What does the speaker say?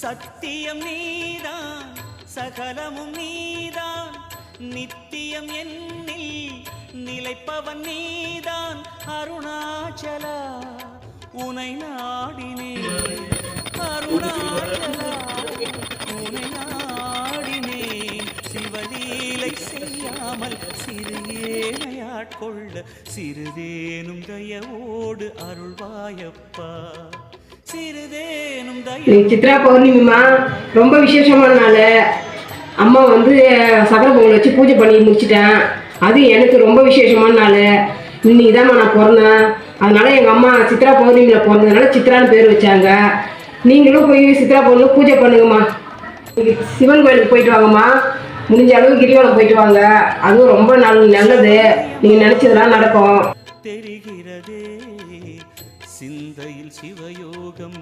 சத்தியம் நீதான் சகலமும் நீதான் நித்தியம் என்னில் நிலைப்பவன் நீதான் அருணாச்சலா உனை நாடினேன் அருணாச்சலா உனை நாடினேன் சிவலீலை செய்யாமல் சிறியேனையாட்கொள்ள சிறிதேனும் தயவோடு அருள்வாயப்பா சிறிதேனும் தய. சித்ரா பௌர்ணமிமா ரொம்ப விசேஷமான நாள். அம்மா வந்து சக்கரை பொங்கல் வச்சு பூஜை பண்ணி முடிச்சிட்டேன். அது எனக்கு ரொம்ப விசேஷமான நாள். இன்னைக்கு தான் நான் பிறந்தேன். அதனால எங்கள் அம்மா சித்ரா பௌர்ணமியில் பிறந்ததுனால சித்ரான்னு பேர் வச்சாங்க. நீங்களும் போய் சித்ரா பௌர்ணமி பூஜை பண்ணுங்கம்மா. சிவன் கோயிலுக்கு போயிட்டு வாங்கம்மா. முடிஞ்ச அளவு கிரிவலம் போயிட்டு வாங்க. அதுவும் ரொம்ப நல்லது. நீங்கள் நினச்சதெல்லாம் நடக்கும். தெரிகிறதே சிந்தையில் சிவயோகம்